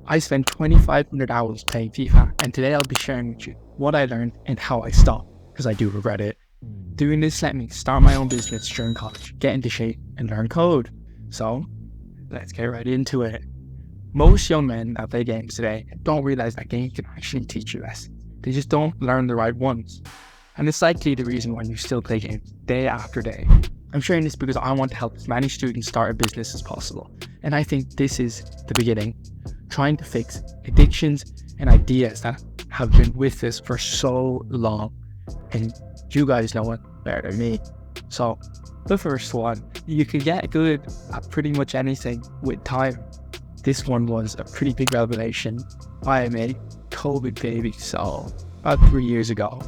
I spent 2,500 hours playing FIFA, and today I'll be sharing with you what I learned and how I stopped, because I do regret it. Doing this let me start my own business during college, get into shape, and learn code. So, let's get right into it. Most young men that play games today don't realize that games can actually teach you lessons. They just don't learn the right ones. And it's likely the reason why you still play games day after day. I'm sharing this because I want to help as many students start a business as possible. And I think this is the beginning. Trying to fix addictions and ideas that have been with us for so long. And you guys know it better than me. So, the first one, you can get good at pretty much anything with time. This one was a pretty big revelation. I am a COVID baby, so about 3 years ago,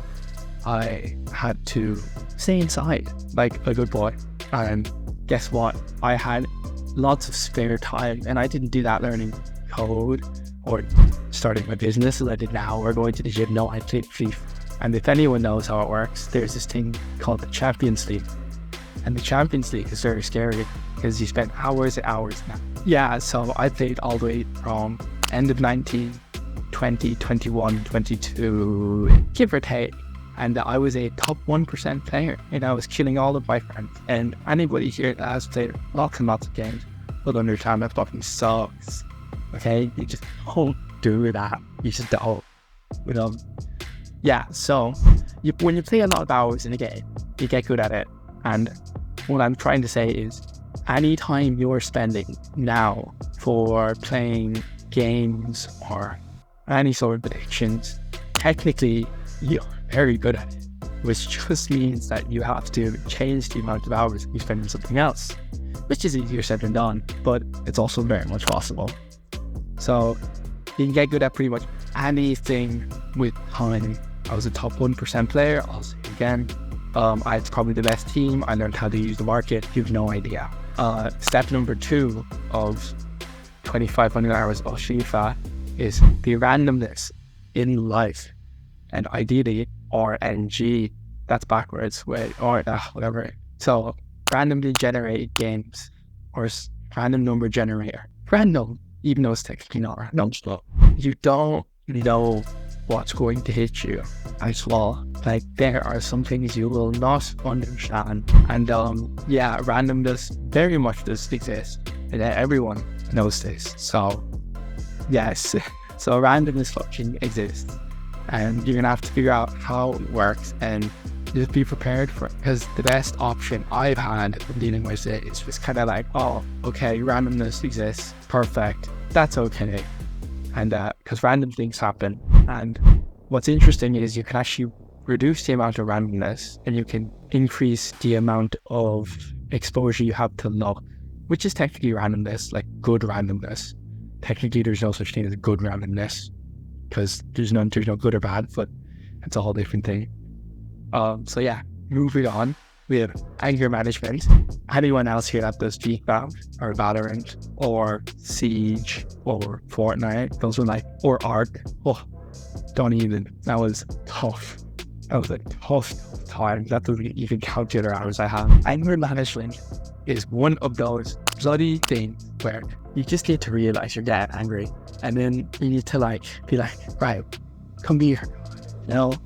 I had to stay inside like a good boy. And guess what? I had lots of spare time, and I didn't do that learning code or starting my business as I did now or going to the gym. No, I played FIFA. And if anyone knows how it works, there's this thing called the Champions League. And the Champions League is very scary because you spend hours and hours now. Yeah, so I played all the way from end of 19, 20, 21, 22, give or take. And I was a top 1% player, and I was killing all of my friends. And anybody here that has played lots and lots of games will understand that fucking sucks. Okay? You just don't do that. You just don't. Yeah, so when you play a lot of hours in a game, you get good at it. And what I'm trying to say is, any time you're spending now for playing games or any sort of addictions, technically you're very good at it, which just means that you have to change the amount of hours you spend on something else, which is easier said than done, but it's also very much possible. So you can get good at pretty much anything with time. I was a top 1% player, I'll say again. I had probably the best team. I learned how to use the market. You have no idea. Step number 2 of 2,500 hours of FIFA is the randomness in life. And ideally, RNG, that's backwards, whatever. So, randomly generated games, or random number generator. Random, even though it's technically not random. You don't know what's going to hit you as well. Like, there are some things you will not understand. And randomness very much does exist. And everyone knows this. So, yes. So randomness fucking exists. And you're gonna have to figure out how it works and just be prepared for it. Because the best option I've had in dealing with it is just kind of like, oh, okay, randomness exists. Perfect. That's okay. And because random things happen. And what's interesting is you can actually reduce the amount of randomness and you can increase the amount of exposure you have to luck, which is technically randomness, like good randomness. Technically, there's no such thing as good randomness because there's no good or bad, but it's a whole different thing. So yeah, moving on. We have anger management. Anyone else here that does FIFA or Valorant or Siege or Fortnite, those were or Arc. Oh, don't even. That was tough. That was a tough time. That doesn't even count the other hours I have. Anger management is one of those bloody things where you just need to realize you're getting angry, and then you need to be like, right, come here,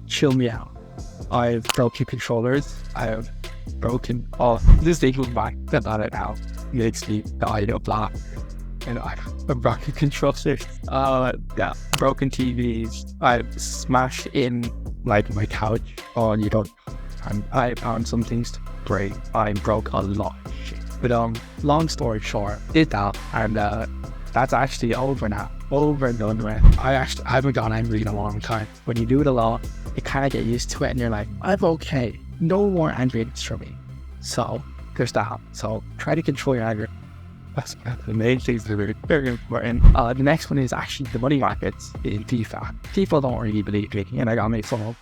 chill me out. I've broken controllers. I've broken this thing goes back about it now. Makes me die of laugh. And I've broken controllers. Broken TVs. I've smashed in my couch. And I found some things to break. I broke a lot of shit. But long story short, did that, and that's actually over now. Over and done with. I haven't gone angry in a long time. When you do it a lot, you kind of get used to it and you're like, I'm okay. No more angriness for me. So there's that. So try to control your anger. That's the main things that are very important. The next one is actually the money markets in FIFA. People don't really believe me, and I got made fun of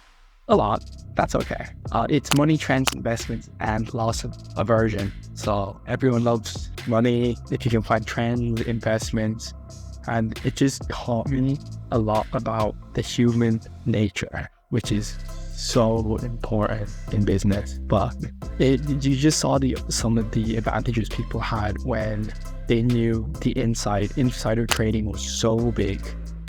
a lot. That's okay. It's money, trends, investments, and loss of aversion. So everyone loves money if you can find trends, investments. And it just taught me a lot about the human nature, which is so important in business. But you just saw some of the advantages people had when they knew the insider trading was so big.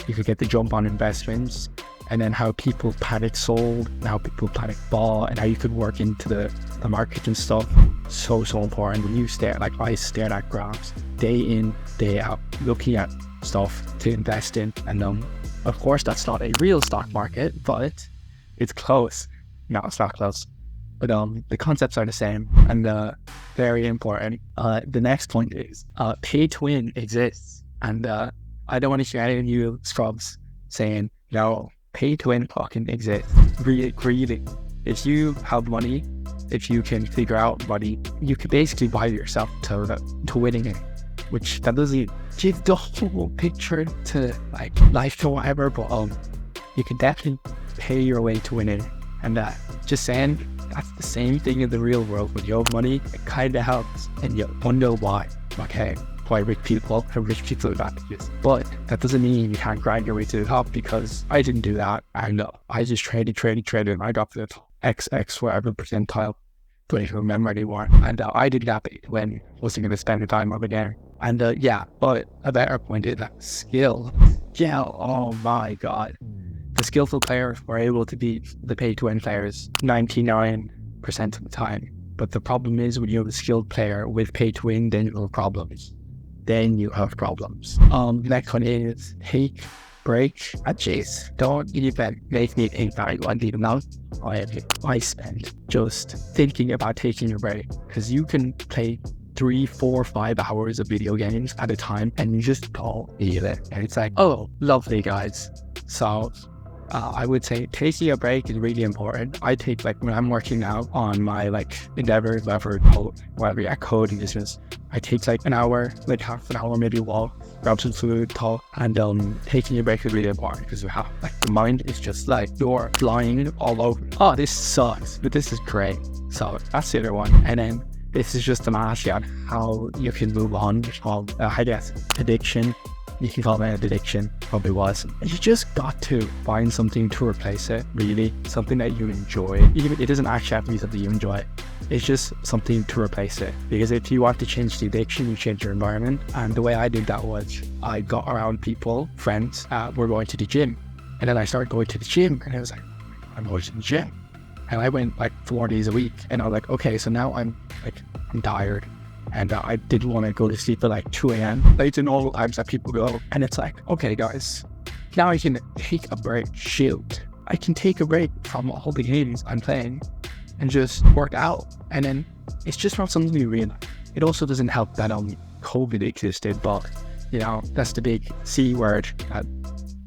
You could get the jump on investments, and then how people panic sold, and how people panic bought, and how you could work into the market and stuff. So important. When you stare, like I stared at graphs day in, day out, looking at stuff to invest in. And of course, that's not a real stock market, but it's close. No, it's not close. But the concepts are the same and very important. The next point is pay to win exists, and I don't want to hear any of you scrubs saying no. Pay to win fucking exists. Really. If you have money, if you can figure out money, you can basically buy yourself to winning it. Which that doesn't give the whole picture to like life or whatever, but you can definitely pay your way to winning. And just saying, that's the same thing in the real world. When you have money, it kind of helps, and you wonder why. Okay, why rich people have rich people advantages, but that doesn't mean you can't grind your way to the top, because I didn't do that. And I just traded, and I got to the XX whatever percentile. Don't even remember anymore. And I did that when I wasn't going to spend the time over there. And yeah, but a better point is that skill. Yeah, oh my god. The skillful players were able to beat the pay-to-win players 99% of the time. But the problem is, when you have a skilled player with pay-to-win, then you have problems. Next one is take break at chase. Don't even make me think that I want to even know. I spend just thinking about taking a break, because you can play 3, 4, 5 hours of video games at a time and you just don't feel it. And it's like, oh, lovely guys. So I would say taking a break is really important. I take, like, when I'm working out on my endeavor, whatever, coding business, I take like an hour, like half an hour, maybe walk, grab some food, talk, and taking a break is really important, because you have the mind is just like you're flying all over. Oh, this sucks, but this is great. So that's the other one. And then this is just an idea on how you can move on from, I guess, addiction. You can call it an addiction, probably was. You just got to find something to replace it, really. Something that you enjoy. Even it doesn't actually have to be something you enjoy. It's just something to replace it. Because if you want to change the addiction, you change your environment. And the way I did that was I got around people, friends, were going to the gym. And then I started going to the gym, and I was like, I'm going to the gym. And I went 4 days a week. And I was like, okay, so now I'm tired. And I didn't want to go to sleep at 2 a.m. Like the normal times that people go. And it's like, okay guys, now I can take a break. Shoot, I can take a break from all the games I'm playing and just work out. And then it's just not something we realize. It also doesn't help that COVID existed, but that's the big C word that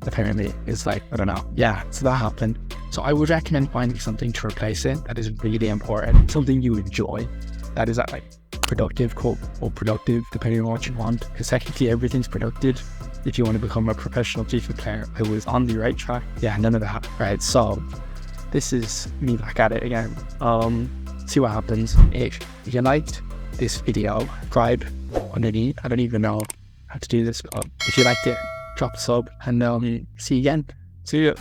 apparently is I don't know. Yeah, so that happened. So I would recommend finding something to replace it that is really important, something you enjoy, that is productive, quote, or productive, depending on what you want, because technically everything's productive. If you want to become a professional FIFA player, I was on the right track. Yeah, none of that. Right, so this is me back at it again. See what happens. If you liked this video, subscribe underneath. I don't even know how to do this, but if you liked it, drop a sub, and see you again. See ya.